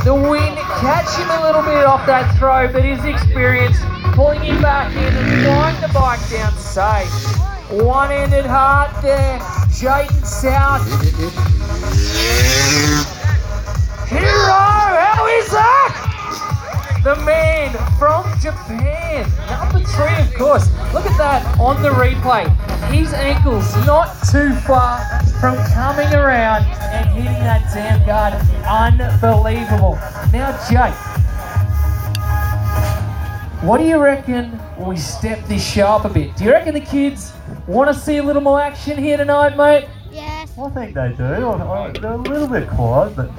The wind catch him a little bit off that throw, but his experience pulling him back in and flying the bike down safe. One-ended heart there, Jayden South. Hero, how is that? The man from Japan, number 3 of course. Look at that on the replay. His ankle's not too far from coming around and hitting that damn guard. Unbelievable. Now Jake, what do you reckon when we step this show up a bit? Do you reckon the kids want to see a little more action here tonight, mate? Yes. I think they do. They're a little bit quiet, but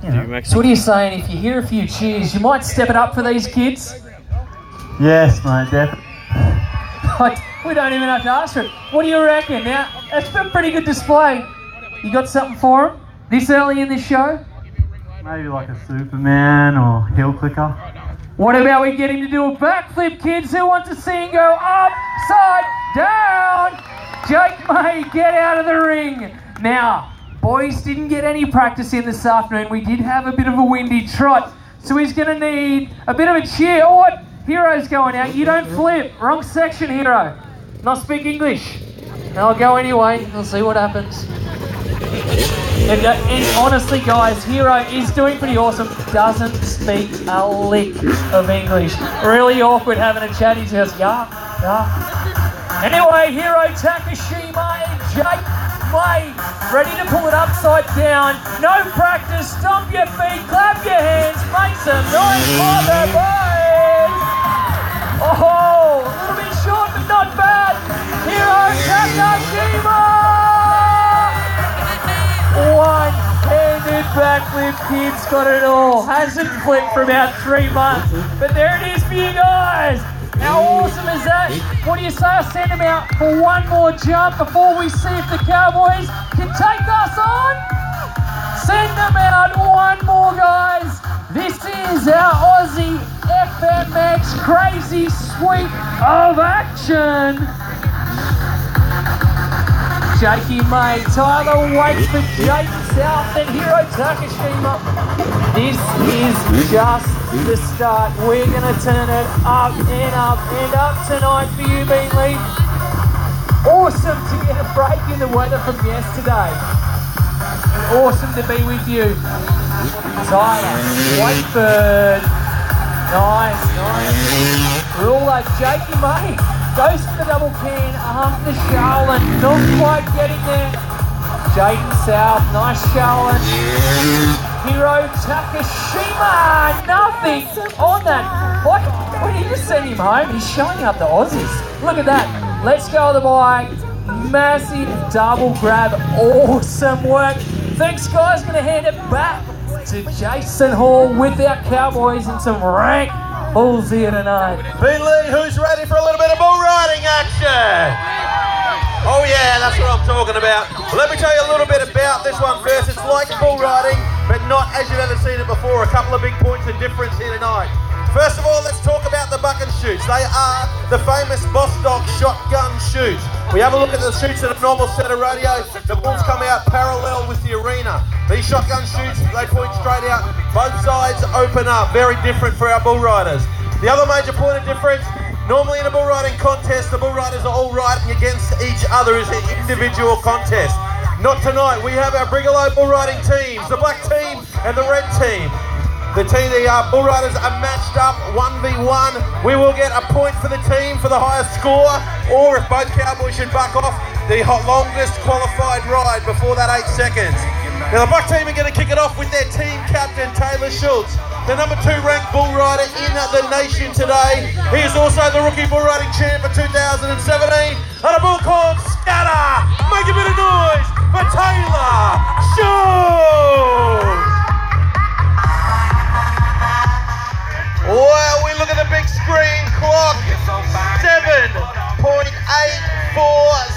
you know. So what are you saying? If you hear a few cheers, you might step it up for these kids? Yes, mate, definitely. We don't even have to ask for it. What do you reckon? Now, that's been a pretty good display. You got something for them this early in the show? Maybe like a Superman or heel clicker. What about we get him to do a backflip, kids? Who wants to see him go upside down? Jake May, get out of the ring. Now, boys didn't get any practice in this afternoon. We did have a bit of a windy trot, so he's going to need a bit of a cheer. Oh, what? Hero's going out. You don't flip. Wrong section, Hero. Not speak English. I'll go anyway. We'll see what happens. And honestly, guys, Hero is doing pretty awesome. Doesn't speak a lick of English. Really awkward having a chat. He says, yeah. Anyway, Hero Takashima and Jake May ready to pull it upside down. No practice. Stomp your feet. Clap your hands. Make some noise for the boys. Oh, a little bit short, but not bad. Hero Takashima! One-handed backflip, kids got it all. Hasn't flipped for about 3 months, but there it is for you guys. How awesome is that? What do you say I send them out for one more jump before we see if the Cowboys can take us on? Send them out one more, guys. This is our Aussie FMX crazy sweep of action. Jakey May, Tyler waits for Jayden South and Hero Takashima. This is just the start. We're going to turn it up and up and up tonight for you, Beenleigh. Awesome to get a break in the weather from yesterday. Awesome to be with you. Tyler, Waitford. Nice. Ruler, Jakey May goes for the double can after Charlotte. Not quite getting there. Jayden South, nice Charlotte. Hero Takashima, nothing on that. What? When you just send him home, he's showing up the Aussies. Look at that. Let's go on the bike. Massive double grab. Awesome work. Thanks, guys. Going to hand it back to Jason Hall with our Cowboys and some rank bulls here tonight. Beenleigh, who's ready for a little bit of bull riding action? Oh yeah, that's what I'm talking about. Let me tell you a little bit about this one first. It's like bull riding, but not as you've ever seen it before. A couple of big points of difference here tonight. First of all, let's talk about the buck and shoots. They are the famous Boss Dog shotgun shoots. We have a look at the shoots at a normal set of radio. The bulls come out parallel with the arena. These shotgun shoots, they point straight out. Both sides open up. Very different for our bull riders. The other major point of difference, normally in a bull riding contest, the bull riders are all riding against each other as an individual contest. Not tonight. We have our Brigalow bull riding teams, the black team and the red team. The bull riders are matched up 1v1. We will get a point for the team for the highest score, or if both Cowboys should buck off, the longest qualified ride before that 8 seconds. Now the black team are going to kick it off with their team captain, Taylor Schultz, the number 2 ranked bull rider in the nation today. He is also the rookie bull riding champ for 2017, and a bull called Scatter. Make a bit of noise for Taylor Schultz. Well, we look at the big screen clock, 7.84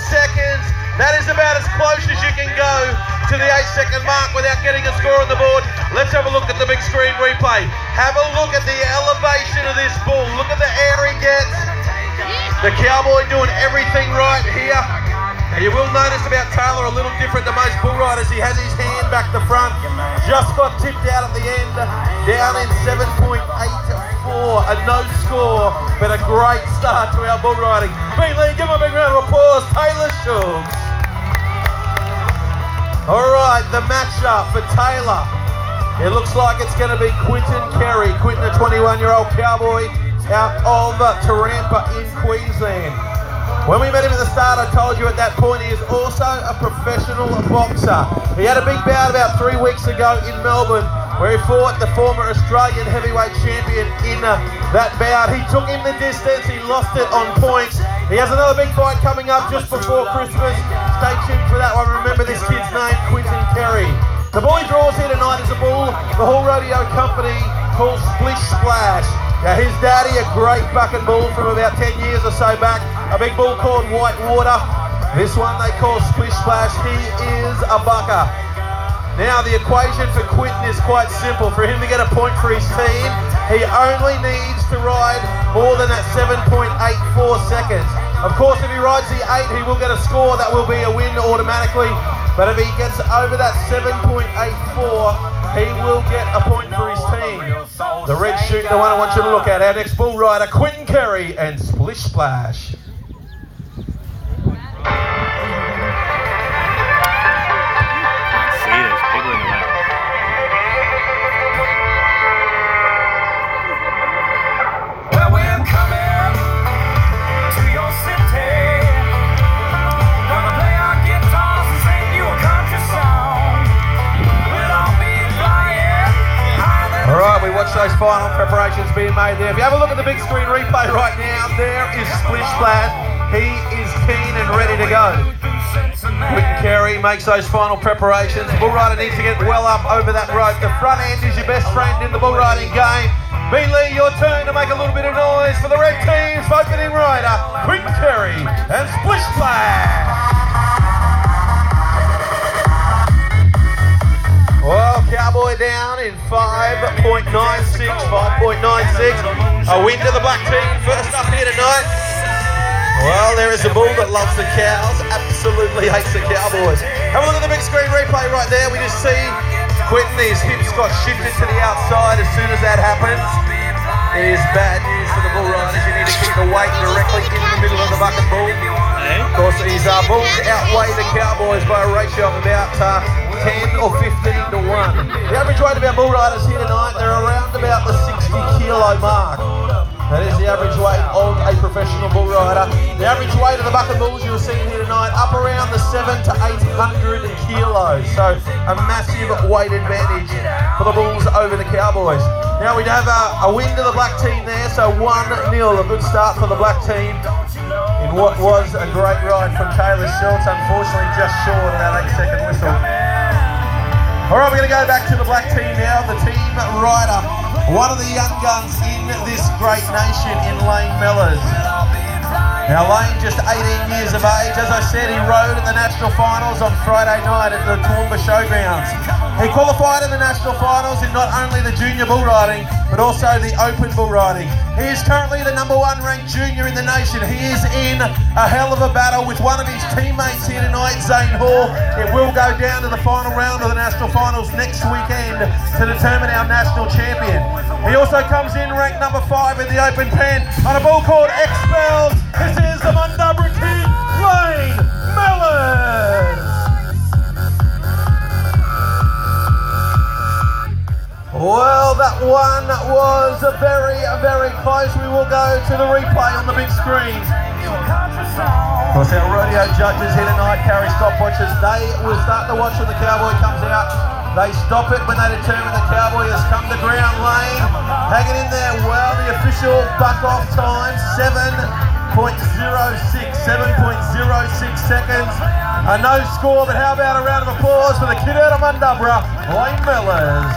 seconds. That is about as close as you can go to the 8-second mark without getting a score on the board. Let's have a look at the big screen replay. Have a look at the elevation of this bull. Look at the air he gets. The Cowboy doing everything right here. And you will notice about Taylor a little different than most bull riders. He has his hand back the front, just got tipped out at the end, down in 7.84. A no score, but a great start to our bull riding. Beenleigh, give him a big round of applause. Taylor Schultz. All right, the matchup for Taylor. It looks like it's going to be Quinton Kerry. Quinton, a 21-year-old cowboy out of Tarampa in Queensland. When we met him at the start, I told you at that point he is also a professional boxer. He had a big bout about 3 weeks ago in Melbourne where he fought the former Australian heavyweight champion in that bout. He took him the distance, he lost it on points. He has another big fight coming up just before Christmas. Stay tuned for that one. Remember this kid's name, Quinton Kerry. The bull he draws here tonight is a bull the Hall Rodeo Company calls Splish Splash. Now his daddy, a great bucking bull from about 10 years or so back, a big bull called Whitewater. This one they call Splish Splash. He is a bucker. Now the equation for Quinton is quite simple. For him to get a point for his team, he only needs to ride more than that 7.84 seconds. Of course, if he rides the 8, he will get a score that will be a win automatically. But if he gets over that 7.84, he will get a point for his team. The red shoot, the one I want you to look at, our next bull rider, Quinton Kerry and Splish Splash. Those final preparations being made there. If you have a look at the big screen replay right now, there is Splish Splash. He is keen and ready to go. Quinton Kerry makes those final preparations. The bull rider needs to get well up over that rope. The front end is your best friend in the bull riding game. Beenleigh, your turn to make a little bit of noise for the red team's opening rider, Quinton Kerry and Splish Splash. Well, Cowboy down in 5.96, 5.96. A win to the black team, first up here tonight. Well, there is a bull that loves the cows, absolutely hates the Cowboys. Have a look at the big screen replay right there. We just see Quinton, his hips got shifted to the outside as soon as that happens. It is bad news for the bull riders. You need to keep the weight directly in the middle of the bucket bull. Of course, these bulls outweigh the Cowboys by a ratio of about 10 or 15 to 1. The average weight of our bull riders here tonight, they're around about the 60 kilo mark. That is the average weight of a professional bull rider. The average weight of the bucket bulls you were seeing here tonight, up around the 700 to 800 kilos. So a massive weight advantage for the bulls over the Cowboys. Now we'd have a win to the black team there, so 1-0, a good start for the black team in what was a great ride from Taylor Schultz, unfortunately just short of that 8-second whistle. All right, we're going to go back to the black team now, the team rider, one of the young guns in this great nation in Lane Mellors. Now Lane, just 18 years of age. As I said, he rode in the national finals on Friday night at the Toowoomba Showgrounds. He qualified in the national finals in not only the junior bull riding, but also the open bull riding. He is currently the #1 ranked junior in the nation. He is in a hell of a battle with one of his teammates here tonight, Zane Hall. It will go down to the final round of the national finals next weekend to determine our national champion. He also comes in ranked #5 in the open pen on a bull called Expelled. This is the Mundubra King, Lane Mellors. Well, that one was very, very close. We will go to the replay on the big screen. Of course, our rodeo judges here tonight carry stopwatches. They will start the watch when the Cowboy comes out. They stop it when they determine the Cowboy has come to ground. Lane hanging in there well. The official buck-off time, 7.06 seconds. A no score, but how about a round of applause for the kid out of Mundubra, Lane Mellors.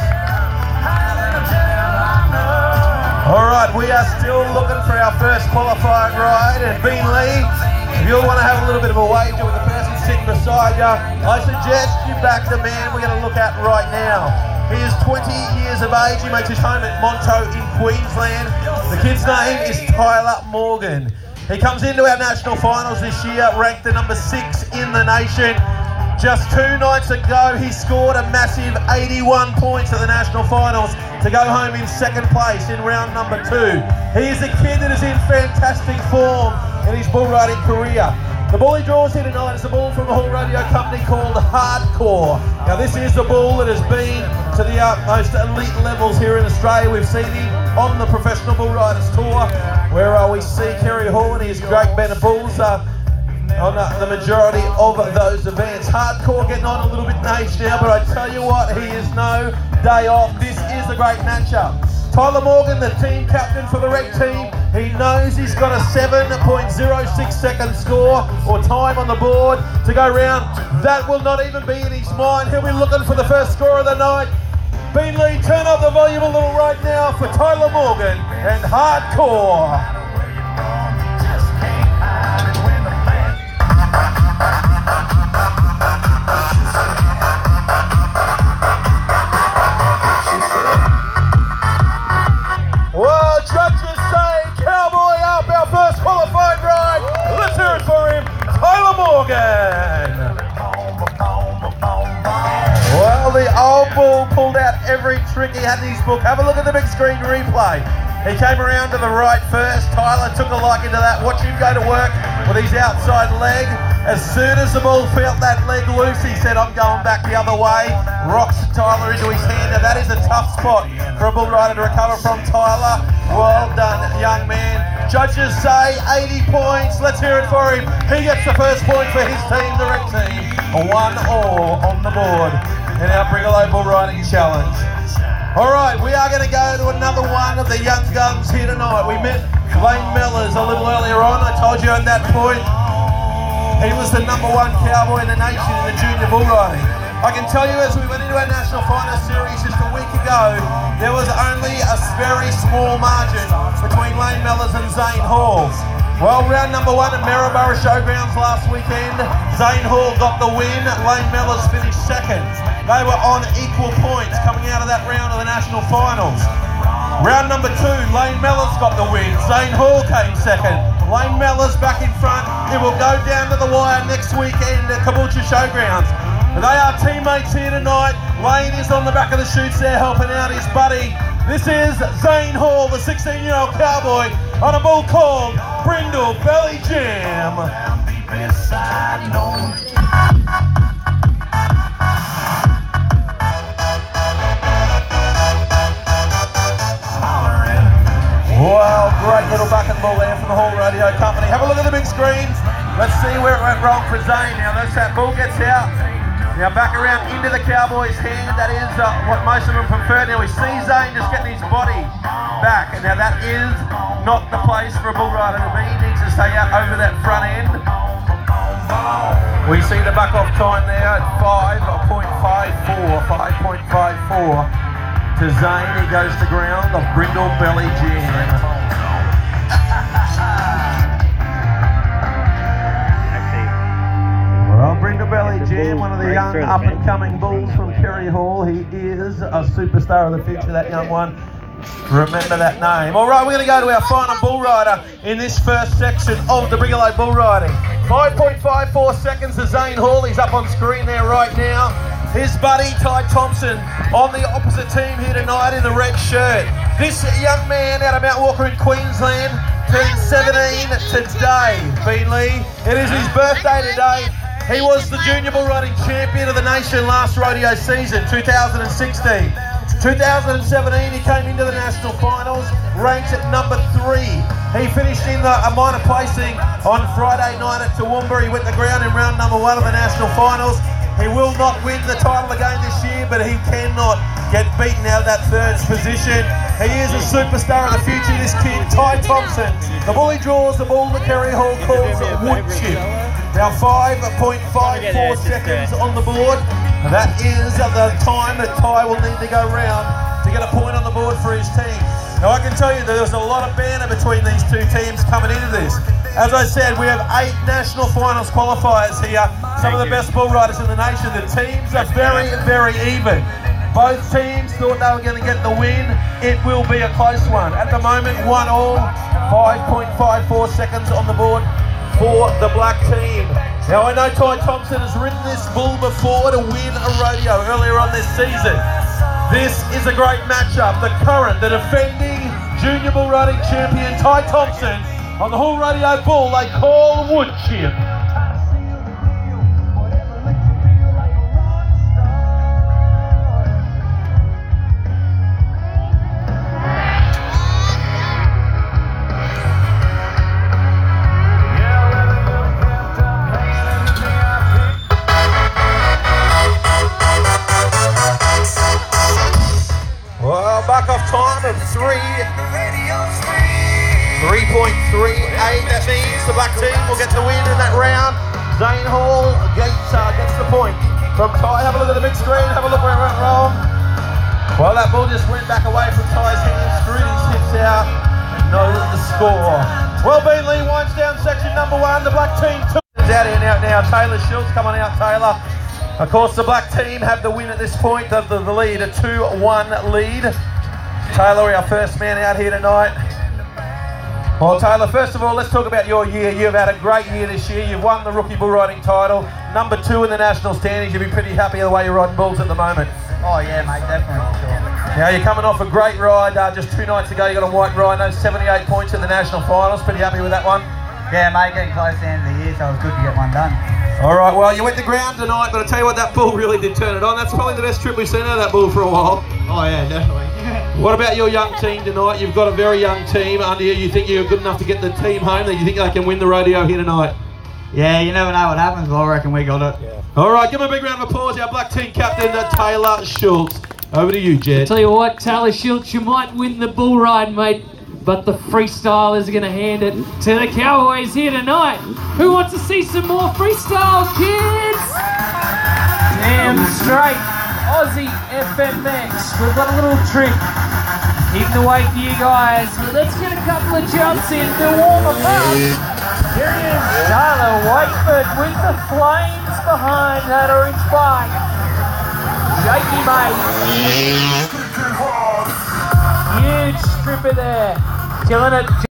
All right, we are still looking for our first qualifying ride, and Beenleigh, if you want to have a little bit of a wager with the person sitting beside you, I suggest you back the man we're going to look at right now. He is 20 years of age. He makes his home at Monto in Queensland. The kid's name is Tyler Morgan. He comes into our national finals this year, ranked the #6 in the nation. Just 2 nights ago, he scored a massive 81 points at the national finals to go home in 2nd place in round number 2. He is a kid that is in fantastic form in his bull riding career. The bull he draws here tonight is a bull from a Hall Rodeo company called Hardcore. Now this is the bull that has been to the most elite levels here in Australia. We've seen him on the Professional Bull Riders Tour, where we see Kerry Hall and his great band of bulls on the majority of those events. Hardcore getting on a little bit in age now, but I tell you what, he is no day off. This is a great matchup. Tyler Morgan, the team captain for the red team, he knows he's got a 7.06 second score or time on the board to go round. That will not even be in his mind. He'll be looking for the first score of the night. Beenleigh, turn up the volume a little right now for Tyler Morgan and Hardcore. Well, the old bull pulled out every trick he had in his book. Have a look at the big screen replay. He came around to the right first. Tyler took a liking to that. Watch him go to work with his outside leg. As soon as the bull felt that leg loose, he said, I'm going back the other way. Rocks Tyler into his hand. Now that is a tough spot for a bull rider to recover from, Tyler. Well done, young man. Judges say 80 points. Let's hear it for him. He gets the first point for his team, the red team. 1-1 on the board in our Beenleigh Bull Riding Challenge. All right, we are going to go to another one of the young guns here tonight. We met Lane Mellors a little earlier on. I told you at that point, he was the #1 cowboy in the nation in the junior bull riding. I can tell you, as we went into our National Finals Series just a week ago, there was only a very small margin between Lane Mellors and Zane Hall. Well, round #1 at Maryborough Showgrounds last weekend, Zane Hall got the win, Lane Mellors finished 2nd. They were on equal points coming out of that round of the National Finals. Round #2, Lane Mellors got the win, Zane Hall came 2nd. Lane Mellors back in front. It will go down to the wire next weekend at Caboolture Showgrounds. They are teammates here tonight. Lane is on the back of the chutes there helping out his buddy. This is Zane Hall, the 16-year-old cowboy, on a bull called Brindle Belly Jam. Wow, great little bucket bull there from the Hall Rodeo Company. Have a look at the big screen. Let's see where it went wrong for Zane. Now that bull gets out. Now back around into the cowboy's hand. That is what most of them prefer. Now we see Zane just getting his body back. And now that is not the place for a bull rider to be. He needs to stay out over that front end. We see the buck off time there at 5.54. 5.54 to Zane. He goes to ground. The Brindle Belly Jam. Well, Brindle Belly Jam, one of the young up-and-coming bulls from Kerry Hall. He is a superstar of the future, that young one. Remember that name. All right, we're going to go to our final bull rider in this first section of the Beenleigh Bull Riding. 5.54 seconds to Zane Hall. He's up on screen there right now. His buddy, Ty Thompson, on the opposite team here tonight in the red shirt. This young man out of Mount Walker in Queensland turned 17 today, Beenleigh. It is his birthday today. He was the junior bull riding champion of the nation last rodeo season, 2016. 2017, he came into the national finals, ranked at #3. He finished in a minor placing on Friday night at Toowoomba. He went to ground in round #1 of the national finals. He will not win the title again this year, but he cannot get beaten out of that 3rd position. He is a superstar of the future, this kid, Ty Thompson. The bull he draws, the bull that Kerry Hall calls wood chip. Now 5.54 seconds on the board. That is the time that Ty will need to go round to get a point on the board for his team. Now I can tell you that there's a lot of banter between these two teams coming into this. As I said, we have 8 national finals qualifiers here. Some of the best bull riders in the nation. The teams are very, very even. Both teams thought they were going to get the win. It will be a close one. At the moment, 1-1, 5.54 seconds on the board for the black team. Now I know Ty Thompson has ridden this bull before to win a rodeo earlier on this season. This is a great matchup. The current, the defending junior bull riding champion Ty Thompson on the Hull Rodeo bull they call Wood Chip. Well, back off time of 3.38. That means the black team will get the win in that round. Zane Hall gets the point from Ty. Have a look at the big screen. Have a look where it went wrong. Well, that ball just went back away from Ty's hands, screwed his hips out, and know the score. Well, Beenleigh winds down section number 1. The black team is out here now. Taylor Schultz, come on out, Taylor. Of course, the black team have the win at this point, the lead, a 2-1 lead. Taylor, our first man out here tonight. Well, Taylor, first of all, let's talk about your year. You've had a great year this year. You've won the rookie bull riding title, number 2 in the national standings. You'll be pretty happy the way you're riding bulls at the moment. Oh yeah, mate, definitely, for sure. Now, you're coming off a great ride. Just 2 nights ago, you got a white rhino, 78 points in the national finals. Pretty happy with that one? Yeah, mate, getting close to the end of the year, so it was good to get one done. All right, well, you went to ground tonight, but I tell you what, that bull really did turn it on. That's probably the best trip we've seen out of that bull for a while. Oh yeah, definitely. What about your young team tonight? You've got a very young team under you. You think you're good enough to get the team home? That you think they can win the rodeo here tonight? Yeah, you never know what happens, but I reckon we got it. Yeah. All right, give him a big round of applause. Our black team captain, Taylor Schultz. Over to you, Jed. Tell you what, Taylor Schultz, you might win the bull ride, mate, but the freestylers are going to hand it to the Cowboys here tonight. Who wants to see some more freestyle, kids? Damn straight. Aussie FMX. We've got a little trick hidden away for you guys. But let's get a couple of jumps in to warm them up. Here it is, Tyler Whiteford with the flames behind that orange bike. Shaky, mate. Huge stripper there. Killing it.